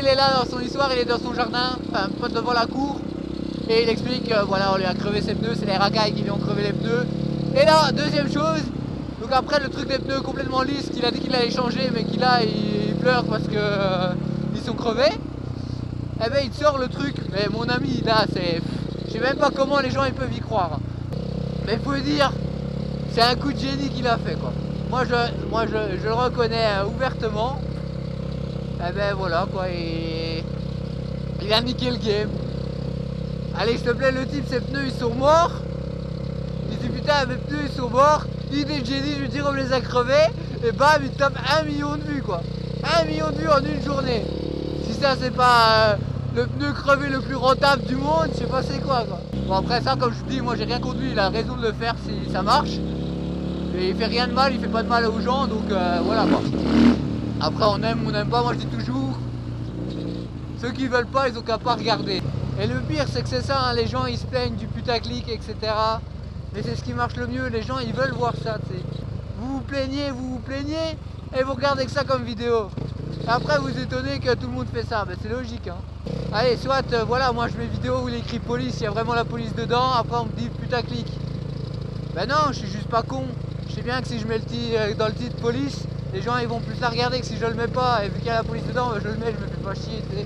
il est là dans son histoire, il est dans son jardin, enfin pas devant la cour. Et il explique que voilà, on lui a crevé ses pneus, c'est les racailles qui lui ont crevé les pneus. Et là, deuxième chose, donc après le truc des pneus complètement lisses qu'il a dit qu'il allait changer, mais qu'il a, il pleure parce que ils sont crevés. Eh ben il te sort le truc, mais mon ami là, c'est, je sais même pas comment les gens ils peuvent y croire. Mais il faut dire, c'est un coup de génie qu'il a fait quoi. Moi je le reconnais ouvertement. Eh ben voilà quoi, il a niqué le game. Allez, s'il te plaît, le type, ses pneus ils sont morts. Il dit putain, mes pneus ils sont morts. Idée de génie, je lui dis on me les a crevés. Et bam, il tape 1 million de vues quoi. 1 million de vues en une journée. Si ça c'est pas le pneu crevé le plus rentable du monde, je sais pas c'est quoi. Bon après ça, comme je vous dis, moi j'ai rien contre lui, il a raison de le faire si ça marche. Et il fait rien de mal, il fait pas de mal aux gens, donc voilà quoi. Après on aime ou on n'aime pas, moi je dis toujours, ceux qui veulent pas, ils ont qu'à pas regarder. Et le pire c'est que c'est ça, hein, les gens ils se plaignent du putaclic, etc. Mais c'est ce qui marche le mieux, les gens ils veulent voir ça, t'sais. Vous vous plaignez, et vous regardez que ça comme vidéo. Et après vous étonnez que tout le monde fait ça, ben, c'est logique. Hein. Allez, soit voilà, moi je mets vidéo où il écrit police, il y a vraiment la police dedans, après on me dit putaclic. Ben non, je suis juste pas con. Je sais bien que si je mets dans le titre police, les gens ils vont plus la regarder que si je le mets pas. Et vu qu'il y a la police dedans, ben, je le mets, je me fais pas chier. T'sais.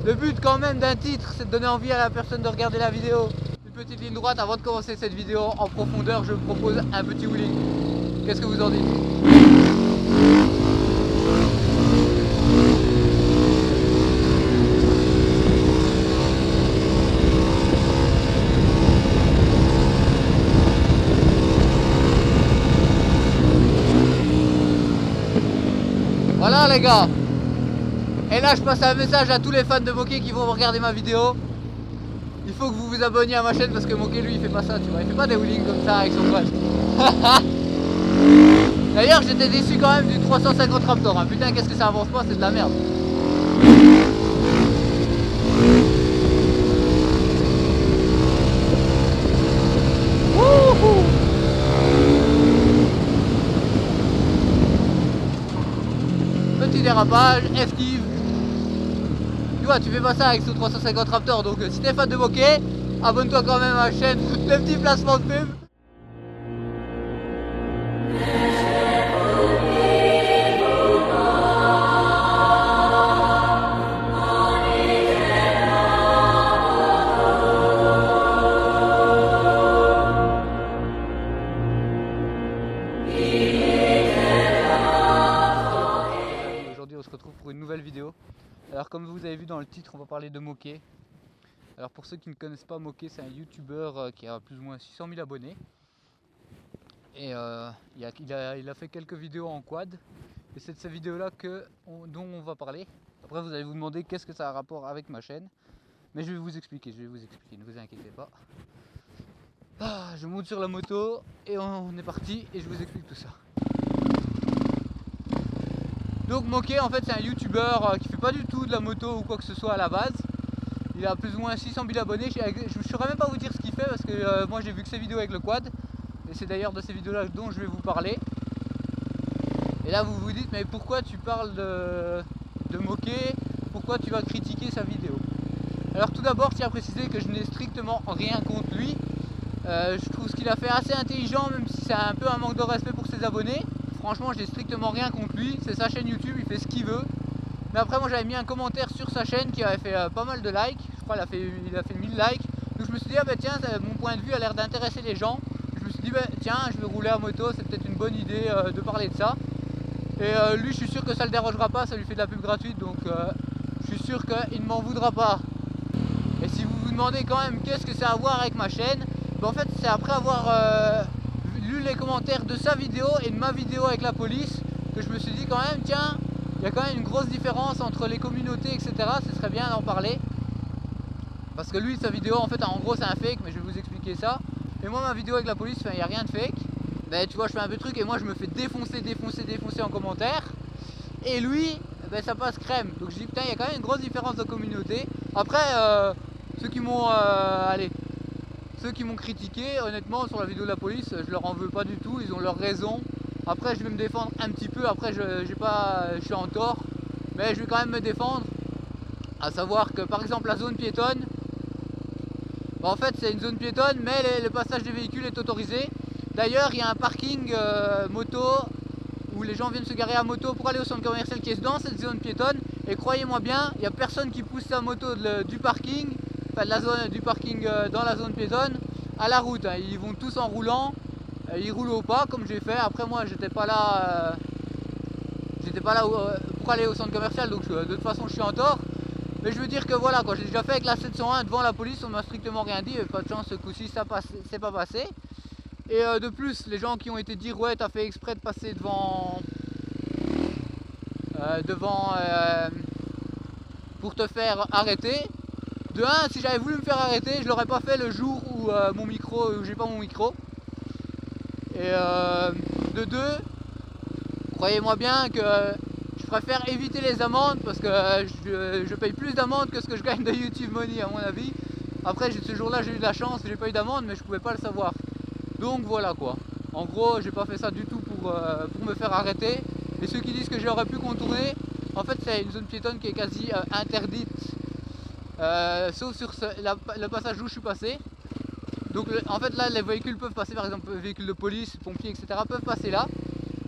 Le but quand même d'un titre, c'est de donner envie à la personne de regarder la vidéo. Une petite ligne droite, avant de commencer cette vidéo en profondeur, je vous propose un petit wheeling. Qu'est-ce que vous en dites? Voilà les gars. Et là je passe un message à tous les fans de Moquet qui vont regarder ma vidéo. Il faut que vous vous abonniez à ma chaîne parce que Moquet lui il fait pas ça, tu vois, il fait pas des wheelings comme ça avec son pote. D'ailleurs j'étais déçu quand même du 350 Raptor, hein. Putain qu'est-ce que ça avance pas, c'est de la merde. Wouhou. Petit dérapage, esquive. Tu vois, tu fais pas ça avec ce 350 Raptor, donc si t'es fan de Moquet, abonne-toi quand même à ma chaîne, le petit placement de pub. Aujourd'hui on se retrouve pour une nouvelle vidéo. Alors comme vous avez vu dans le titre, on va parler de Moquet. Alors pour ceux qui ne connaissent pas Moquet, c'est un youtubeur qui a plus ou moins 600 000 abonnés. Et il a fait quelques vidéos en quad. Et c'est de ces vidéos là dont on va parler. Après vous allez vous demander qu'est-ce que ça a un rapport avec ma chaîne. Mais je vais vous expliquer, ne vous inquiétez pas. Ah, je monte sur la moto et on est parti et je vous explique tout ça. Donc Moquet en fait c'est un youtubeur qui fait pas du tout de la moto ou quoi que ce soit à la base. Il a plus ou moins 600 000 abonnés, je ne saurais même pas vous dire ce qu'il fait parce que moi j'ai vu que ses vidéos avec le quad. Et c'est d'ailleurs de ces vidéos là dont je vais vous parler. Et là vous vous dites mais pourquoi tu parles de Moquet? Pourquoi tu vas critiquer sa vidéo? Alors tout d'abord tiens à préciser que je n'ai strictement rien contre lui. Je trouve ce qu'il a fait assez intelligent même si c'est un peu un manque de respect pour ses abonnés. Franchement, j'ai strictement rien contre lui, c'est sa chaîne YouTube, il fait ce qu'il veut. Mais après, moi j'avais mis un commentaire sur sa chaîne qui avait fait pas mal de likes. Je crois qu'il a fait 1000 likes. Donc je me suis dit, ah bah tiens, mon point de vue a l'air d'intéresser les gens. Je me suis dit, bah tiens, je vais rouler à moto, c'est peut-être une bonne idée de parler de ça. Et lui, je suis sûr que ça le dérangera pas, ça lui fait de la pub gratuite. Donc je suis sûr qu'il ne m'en voudra pas. Et si vous vous demandez quand même qu'est-ce que ça a à voir avec ma chaîne, bah en fait, c'est après avoir lu les commentaires de sa vidéo et de ma vidéo avec la police que je me suis dit quand même tiens, il y a quand même une grosse différence entre les communautés, etc. Ce serait bien d'en parler parce que lui sa vidéo en fait en gros c'est un fake, mais je vais vous expliquer ça. Et moi ma vidéo avec la police, il n'y a rien de fake. Ben tu vois, je fais un peu de truc et moi je me fais défoncer en commentaire. Et lui ben, ça passe crème. Donc je dis putain, il y a quand même une grosse différence de communauté. Après ceux qui m'ont ceux qui m'ont critiqué, honnêtement, sur la vidéo de la police, je leur en veux pas du tout, ils ont leur raison. Après, je vais me défendre un petit peu, après, je suis en tort, mais je vais quand même me défendre. À savoir que par exemple la zone piétonne, en fait c'est une zone piétonne mais le passage des véhicules est autorisé. D'ailleurs il y a un parking moto où les gens viennent se garer à moto pour aller au centre commercial qui est dans cette zone piétonne. Et croyez-moi bien, il n'y a personne qui pousse sa moto du parking, enfin de la zone du parking dans la zone piétonne à la route. Ils vont tous en roulant, ils roulent au pas comme j'ai fait. Après moi j'étais pas là pour aller au centre commercial, donc de toute façon je suis en tort. Mais je veux dire que voilà, j'ai déjà fait avec la 701 devant la police, on m'a strictement rien dit, pas de chance ce coup-ci ça c'est pas passé. Et de plus, les gens qui ont été dire ouais t'as fait exprès de passer devant pour te faire arrêter. De un, si j'avais voulu me faire arrêter, je l'aurais pas fait le jour où j'ai pas mon micro. Et de deux, croyez-moi bien que je préfère éviter les amendes parce que je paye plus d'amendes que ce que je gagne de YouTube Money à mon avis. Après ce jour-là j'ai eu de la chance, j'ai pas eu d'amende mais je pouvais pas le savoir. Donc voilà quoi. En gros j'ai pas fait ça du tout pour me faire arrêter. Et ceux qui disent que j'aurais pu contourner, en fait c'est une zone piétonne qui est quasi interdite. Sauf sur le passage où je suis passé. Donc en fait là les véhicules peuvent passer, par exemple véhicules de police, pompiers etc. peuvent passer là.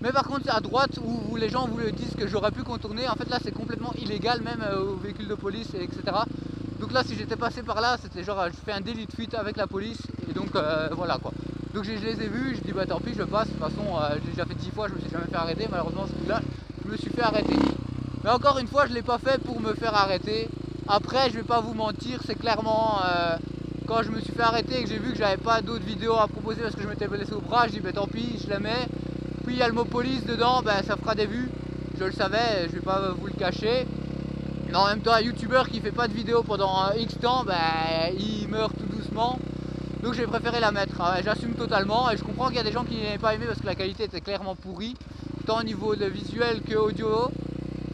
Mais par contre à droite où les gens vous le disent que j'aurais pu contourner, en fait là c'est complètement illégal même aux véhicules de police etc. Donc là si j'étais passé par là c'était genre je fais un délit de fuite avec la police et donc voilà quoi. Donc je les ai vus, je dis bah tant pis je passe, de toute façon j'ai déjà fait 10 fois, je me suis jamais fait arrêter, malheureusement ce coup-là je me suis fait arrêter. Mais encore une fois je l'ai pas fait pour me faire arrêter. Après je vais pas vous mentir, c'est clairement quand je me suis fait arrêter et que j'ai vu que j'avais pas d'autres vidéos à proposer parce que je m'étais blessé au bras, je dis bah tant pis je les mets. Puis il y a le mot police dedans, ben, ça fera des vues, je le savais, je vais pas vous le cacher. Mais en même temps un youtubeur qui fait pas de vidéos pendant X temps, ben, il meurt tout doucement. Donc j'ai préféré la mettre, j'assume totalement et je comprends qu'il y a des gens qui n'avaient pas aimé parce que la qualité était clairement pourrie, tant au niveau de visuel que audio.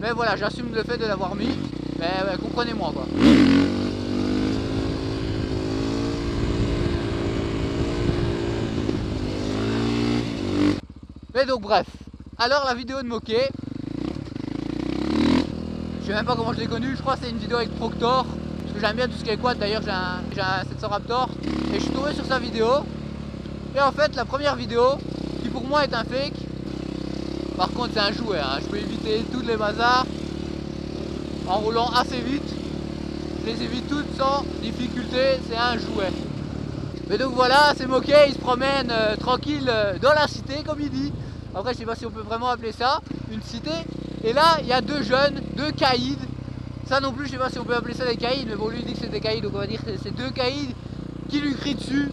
Mais voilà, j'assume le fait de l'avoir mis, mais comprenez-moi quoi. Mais donc bref, alors la vidéo de moquet, je sais même pas comment je l'ai connue, je crois que c'est une vidéo avec Proctor, parce que j'aime bien tout ce qui est quad, d'ailleurs j'ai un 700 Raptor, et je suis tombé sur sa vidéo, et en fait la première vidéo, qui pour moi est un fake, par contre c'est un jouet, je peux éviter toutes les bazars, en roulant assez vite, je les évite toutes sans difficulté, c'est un jouet. Mais donc voilà, c'est moquet, il se promène tranquille dans la cité comme il dit. Après je sais pas si on peut vraiment appeler ça une cité. Et là il y a deux jeunes, deux caïds. Ça non plus je sais pas si on peut appeler ça des caïds, mais bon lui il dit que c'est des caïds, donc on va dire que c'est deux caïds qui lui crient dessus.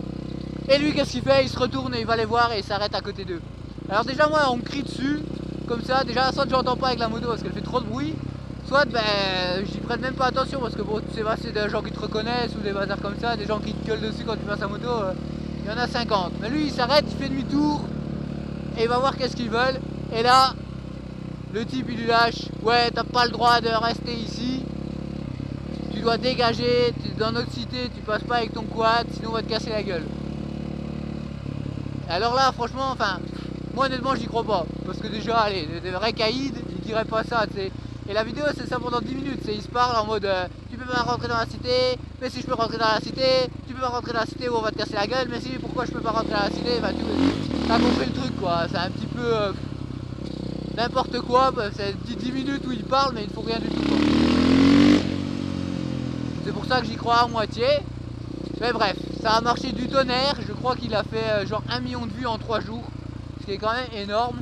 Et lui qu'est-ce qu'il fait? Il se retourne et il va les voir et il s'arrête à côté d'eux. Alors déjà moi on me crie dessus, comme ça, déjà soit j'entends pas avec la moto parce qu'elle fait trop de bruit, soit ben j'y prête même pas attention parce que bon tu sais pas c'est des gens qui te reconnaissent ou des bazars comme ça, des gens qui te gueulent dessus quand tu passes à moto, il y en a 50. Mais lui il s'arrête, il fait demi-tour et il va voir qu'est-ce qu'ils veulent. Et là le type il lui lâche, ouais t'as pas le droit de rester ici, tu dois dégager, tu es dans notre cité, tu passes pas avec ton quad sinon on va te casser la gueule. Et alors là franchement enfin moi honnêtement j'y crois pas, parce que déjà allez, des vrais caïds ils diraient pas ça tu sais. Et la vidéo c'est ça pendant 10 minutes, ils se parlent en mode tu peux pas rentrer dans la cité, mais si je peux rentrer dans la cité, tu peux pas rentrer dans la cité ou on va te casser la gueule, mais si pourquoi je peux pas rentrer dans la cité, enfin tu as compris le truc quoi, c'est un petit peu n'importe quoi, c'est 10 minutes où ils parlent mais ils ne font rien du tout quoi. C'est pour ça que j'y crois à moitié, mais bref, ça a marché du tonnerre, je crois qu'il a fait genre 1 million de vues en 3 jours, ce qui est quand même énorme.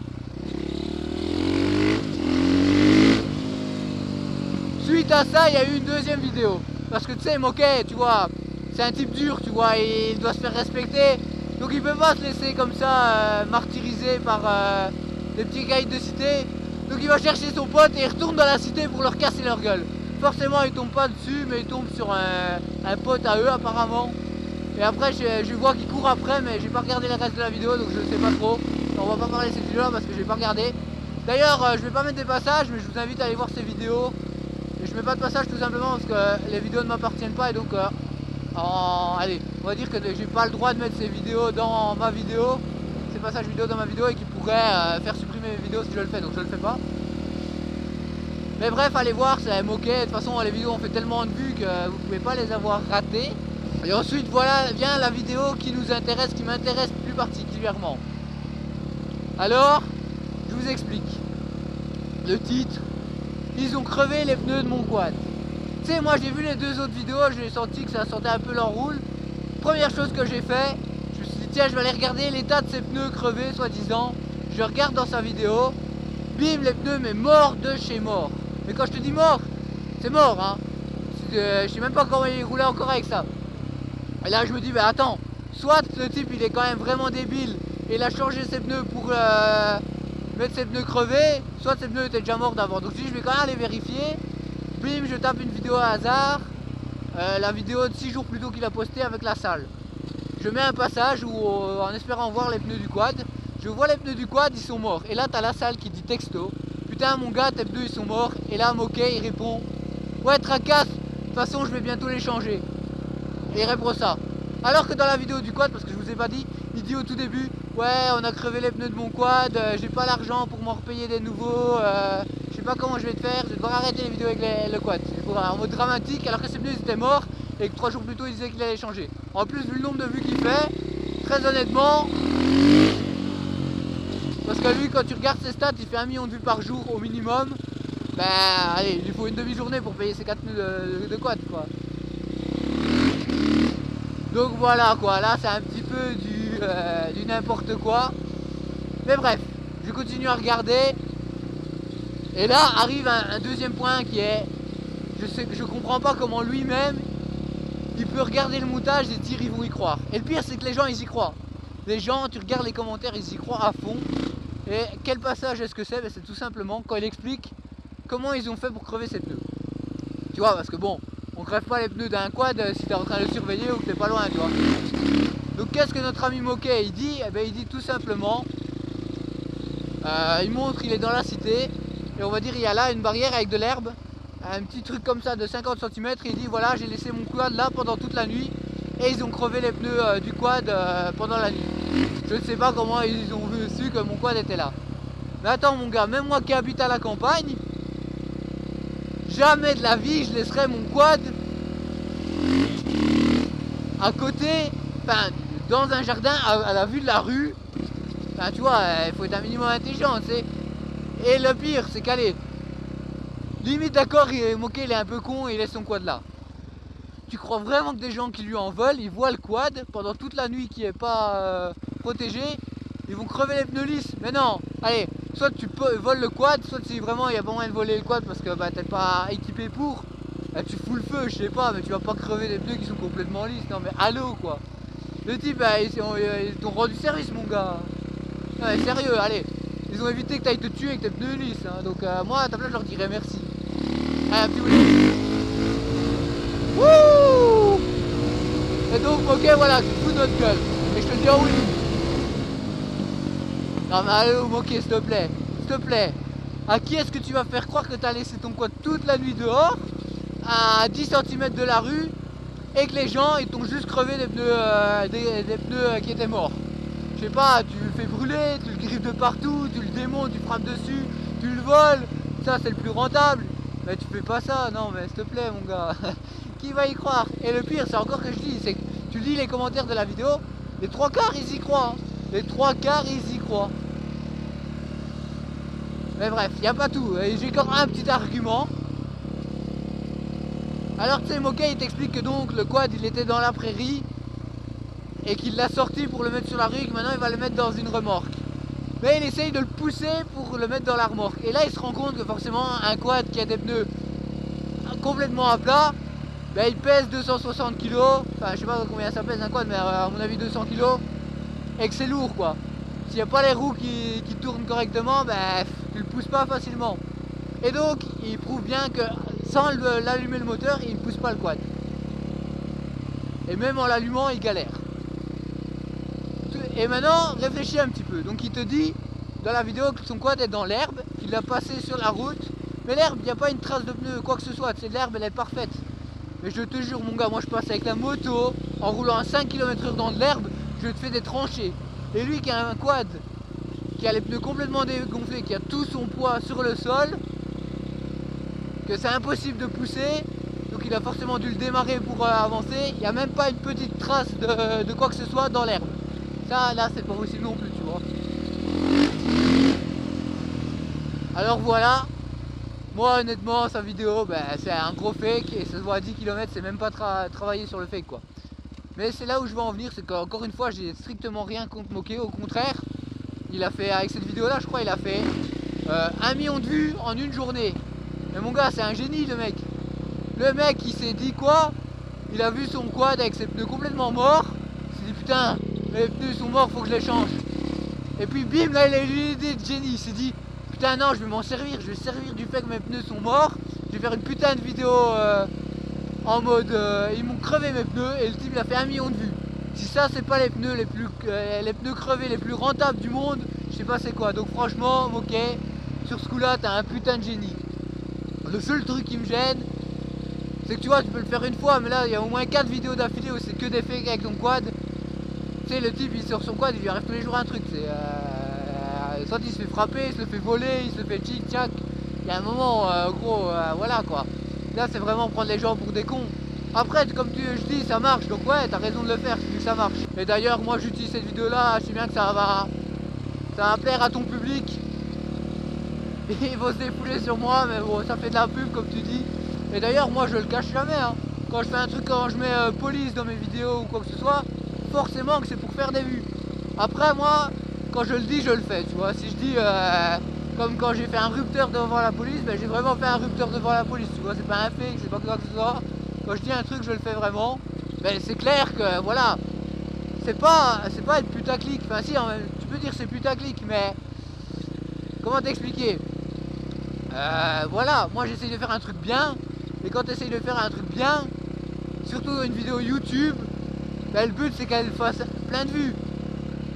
Suite à ça, il y a eu une deuxième vidéo. Parce que tu sais, moquet, tu vois, c'est un type dur, tu vois, et il doit se faire respecter. Donc il peut pas se laisser comme ça martyriser par des petits caïds de cité. Donc il va chercher son pote et il retourne dans la cité pour leur casser leur gueule. Forcément, il tombe pas dessus, mais il tombe sur un pote à eux apparemment. Et après, je vois qu'il court après, mais j'ai pas regardé le reste de la vidéo, donc je ne sais pas trop. On va pas parler de cette vidéo là parce que j'ai pas regardé. D'ailleurs, je vais pas mettre des passages, mais je vous invite à aller voir ces vidéos. Et je mets pas de passage tout simplement parce que les vidéos ne m'appartiennent pas et donc allez, on va dire que j'ai pas le droit de mettre ces vidéos dans ma vidéo, ces passages vidéo dans ma vidéo et qui pourraient faire supprimer mes vidéos si je le fais, donc je le fais pas. Mais bref, allez voir, c'est moqué. De toute façon, les vidéos ont fait tellement de vues que vous pouvez pas les avoir ratées. Et ensuite, voilà, vient la vidéo qui nous intéresse, qui m'intéresse plus particulièrement. Alors, je vous explique. Le titre, ils ont crevé les pneus de mon quad. Tu sais, moi j'ai vu les deux autres vidéos, j'ai senti que ça sentait un peu l'enroule. Première chose que j'ai fait, je me suis dit tiens, je vais aller regarder l'état de ces pneus crevés, soi-disant. Je regarde dans sa vidéo, bim, les pneus, mais morts de chez mort. Mais quand je te dis mort, c'est mort, hein. Je sais même pas comment il roulait encore avec ça. Et là je me dis, bah attends, soit le type il est quand même vraiment débile et il a changé ses pneus pour mettre ses pneus crevés, soit ses pneus étaient déjà morts d'avant. Donc je dis, je vais quand même aller vérifier. Bim, je tape une vidéo à hasard, la vidéo de 6 jours plus tôt qu'il a posté avec la salle. Je mets un passage où, en espérant voir les pneus du quad, je vois les pneus du quad, ils sont morts. Et là t'as la salle qui dit texto, putain mon gars, tes pneus ils sont morts. Et là Moquet il répond, ouais tracasse, de toute façon je vais bientôt les changer. Et il répond ça. Alors que dans la vidéo du quad, parce que je vous ai pas dit, il dit au tout début, ouais on a crevé les pneus de mon quad, j'ai pas l'argent pour m'en repayer des nouveaux, je sais pas comment je vais te faire, je vais devoir arrêter les vidéos avec le quad. En mode dramatique, alors que ses pneus ils étaient morts et que 3 jours plus tôt il disait qu'il allait changer. En plus vu le nombre de vues qu'il fait, très honnêtement, parce que lui quand tu regardes ses stats il fait 1 million de vues par jour au minimum, ben allez, il lui faut une demi-journée pour payer ses 4 pneus de quad quoi. Donc voilà quoi, là c'est un petit peu du n'importe quoi. Mais bref, je continue à regarder. Et là arrive un deuxième point qui est, je comprends pas comment lui-même il peut regarder le montage et dire ils vont y croire. Et le pire c'est que les gens ils y croient. Les gens, tu regardes les commentaires, ils y croient à fond. Et quel passage est-ce que c'est? Ben, c'est tout simplement quand il explique comment ils ont fait pour crever ces pneus. Tu vois, parce que bon, on crève pas les pneus d'un quad si tu es en train de le surveiller ou que tu n'es pas loin, tu vois. Donc qu'est-ce que notre ami Moquet il dit? Eh ben, il dit tout simplement, il montre, il est dans la cité, et on va dire il y a là une barrière avec de l'herbe, un petit truc comme ça de 50 cm, et il dit voilà j'ai laissé mon quad là pendant toute la nuit, et ils ont crevé les pneus du quad pendant la nuit. Je ne sais pas comment ils ont su que mon quad était là. Mais attends mon gars, même moi qui habite à la campagne, jamais de la vie je laisserai mon quad à côté, enfin dans un jardin à la vue de la rue. Enfin tu vois, il faut être un minimum intelligent, tu sais. Et le pire c'est qu'allez, limite d'accord, Moquet il est un peu con et il laisse son quad là. Tu crois vraiment que des gens qui lui en veulent, ils voient le quad pendant toute la nuit qui est pas protégé, ils vont crever les pneus lisses? Mais non, allez, soit tu voles le quad, soit si vraiment il n'y a pas moyen de voler le quad parce que bah, t'es pas équipé pour, bah, tu fous le feu, je sais pas, mais tu vas pas crever des pneus qui sont complètement lisses. Non mais allô quoi. Le type, bah, ils t'ont rendu service mon gars. Non mais sérieux, allez, ils ont évité que tu ailles te tuer avec tes pneus lisses, hein. Donc moi à ta place je leur dirais merci. Allez, un petit oui. Wouh! Et donc ok voilà, tu te fous de notre gueule. Et je te dis oh oui. Non mais allez Moquet s'il te plaît. S'il te plaît. À qui est-ce que tu vas faire croire que tu as laissé ton quad toute la nuit dehors, à 10 cm de la rue, et que les gens ils t'ont juste crevé des pneus, des pneus qui étaient morts? Je sais pas, tu le fais brûler, tu le griffes de partout, tu le démontes, tu frappes dessus, tu le voles, ça c'est le plus rentable. Mais tu fais pas ça, non mais s'il te plaît mon gars. Qui va y croire? Et le pire c'est encore que je dis, c'est que tu lis les commentaires de la vidéo, les 3/4 ils y croient, hein. Les 3/4 ils y croient. Mais bref, il n'y a pas tout, j'ai encore un petit argument. Alors tu sais Moquet il t'explique que donc le quad il était dans la prairie et qu'il l'a sorti pour le mettre sur la rue et que maintenant il va le mettre dans une remorque. Mais il essaye de le pousser pour le mettre dans la remorque. Et là il se rend compte que forcément un quad qui a des pneus complètement à plat, ben, il pèse 260 kg, enfin je sais pas combien ça pèse un quad mais à mon avis 200 kg, et que c'est lourd quoi. S'il n'y a pas les roues qui tournent correctement, ben tu le pousses pas facilement. Et donc il prouve bien que sans l'allumer le moteur, il ne pousse pas le quad. Et même en l'allumant, il galère. Et maintenant, réfléchis un petit peu. Donc il te dit dans la vidéo que son quad est dans l'herbe, qu'il l'a passé sur la route. Mais l'herbe, il n'y a pas une trace de pneu, quoi que ce soit. C'est l'herbe, elle est parfaite. Mais je te jure, mon gars, moi je passe avec la moto, en roulant à 5 km/h dans de l'herbe, je te fais des tranchées. Et lui qui a un quad, qui a les pneus complètement dégonflés, qui a tout son poids sur le sol, que c'est impossible de pousser. Donc il a forcément dû le démarrer pour avancer. Il n'y a même pas une petite trace de quoi que ce soit dans l'herbe. Ça là c'est pas possible non plus, tu vois. Alors voilà. Moi honnêtement sa vidéo c'est un gros fake et ça se voit à 10 km, c'est même pas travailler sur le fake quoi. Mais c'est là où je veux en venir, c'est qu'encore une fois j'ai strictement rien contre moquer, au contraire. Il a fait, avec cette vidéo là je crois il a fait 1 million de vues en une journée. Mais mon gars c'est un génie le mec. Le mec il s'est dit quoi? Il a vu son quad avec ses pneus complètement morts. Il s'est dit putain les pneus sont morts, faut que je les change. Et puis bim là il a eu l'idée de génie, il s'est dit putain non je vais m'en servir, je vais servir du fait que mes pneus sont morts. Je vais faire une putain de vidéo en mode ils m'ont crevé mes pneus et le type il a fait 1 million de vues. Si ça c'est pas les pneus les pneus crevés les plus rentables du monde, je sais pas c'est quoi. Donc franchement ok, sur ce coup là t'as un putain de génie. Le seul truc qui me gêne c'est que tu vois tu peux le faire une fois, mais là il y a au moins 4 vidéos d'affilée où c'est que des fakes avec ton quad. Tu sais le type il sort son quad, il lui arrive tous les jours un truc, c'est soit il se fait frapper, il se le fait voler, il se le fait tchic tchac. Il y a un moment gros voilà quoi. Là c'est vraiment prendre les gens pour des cons. Après comme je dis ça marche, donc ouais t'as raison de le faire si ça marche. Et d'ailleurs moi j'utilise cette vidéo là, je sais bien que ça va plaire à ton public. Et ils vont se défouler sur moi, mais bon ça fait de la pub comme tu dis. Et d'ailleurs moi je le cache jamais hein. Quand je fais un truc, quand je mets police dans mes vidéos ou quoi que ce soit, forcément que c'est pour faire des vues. Après moi quand je le dis je le fais, tu vois. Si je dis comme quand j'ai fait un rupteur devant la police, j'ai vraiment fait un rupteur devant la police, tu vois. C'est pas un fake, c'est pas quoi que ce soit. Quand je dis un truc je le fais vraiment. C'est clair que voilà, c'est pas être putaclic. Enfin si tu peux dire c'est putaclic, mais comment t'expliquer, voilà, moi j'essaye de faire un truc bien. Et quand tu essayes de faire un truc bien, surtout une vidéo YouTube, le but c'est qu'elle fasse plein de vues.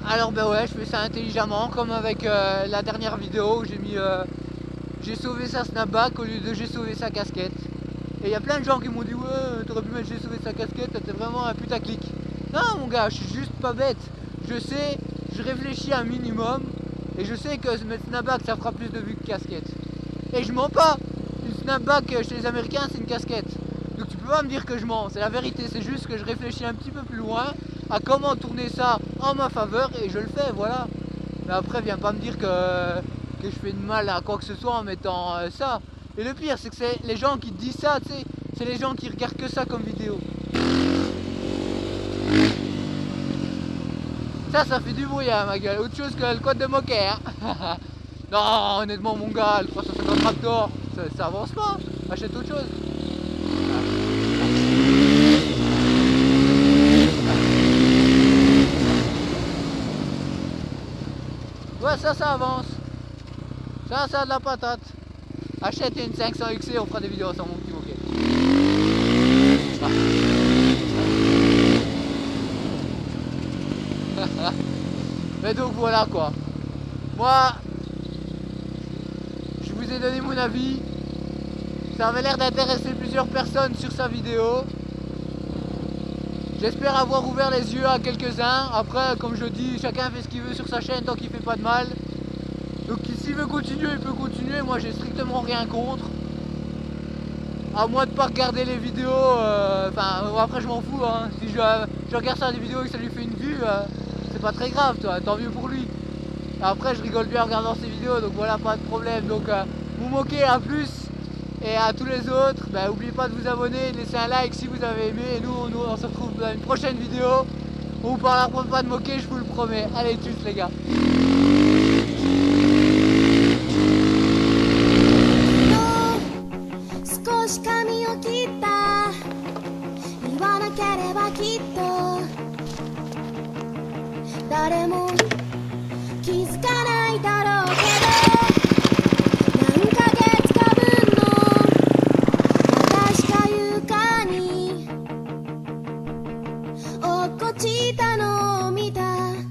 Alors ouais, je fais ça intelligemment, comme avec la dernière vidéo où j'ai mis j'ai sauvé sa snapback au lieu de j'ai sauvé sa casquette. Et il y a plein de gens qui m'ont dit ouais t'aurais pu mettre j'ai sauvé sa casquette, t'es vraiment un putaclic. Non mon gars, je suis juste pas bête. Je sais, je réfléchis un minimum et je sais que mettre snapback ça fera plus de vues que casquette. Et je mens pas. Une snapback chez les Américains c'est une casquette. Donc tu peux pas me dire que je mens, c'est la vérité, c'est juste que je réfléchis un petit peu plus loin à comment tourner ça en ma faveur et je le fais, voilà. Mais après viens pas me dire que je fais de mal à quoi que ce soit en mettant ça. Et le pire c'est que c'est les gens qui te disent ça, tu sais, c'est les gens qui regardent que ça comme vidéo. Ça fait du bruit hein, ma gueule, autre chose que le quad de moquer hein. Non honnêtement mon gars, le 350 Raptor, ça avance pas, achète autre chose. Ouais ça avance. Ça a de la patate. Achète une 500 XC, on fera des vidéos ensemble mon petit moquet. Mais donc voilà quoi. Moi, je vous ai donné mon avis. Ça avait l'air d'intéresser plusieurs personnes sur sa vidéo. J'espère avoir ouvert les yeux à quelques-uns. Après, comme je dis, chacun fait ce qu'il veut sur sa chaîne tant qu'il fait pas de mal. Donc s'il veut continuer, il peut continuer. Moi, j'ai strictement rien contre. À moins de pas regarder les vidéos. Après, je m'en fous. Hein. Si je regarde ça des vidéos et que ça lui fait une vue, c'est pas très grave, toi. Tant mieux pour lui. Après, je rigole bien en regardant ses vidéos, donc voilà, pas de problème. Donc, vous moquez à plus. Et à tous les autres, n'oubliez pas de vous abonner, de laisser un like si vous avez aimé. Et nous on se retrouve dans une prochaine vidéo. On vous parlera pas de moquer, je vous le promets. Allez, tchuss les gars. 少し髪を切った言わなければきっと誰も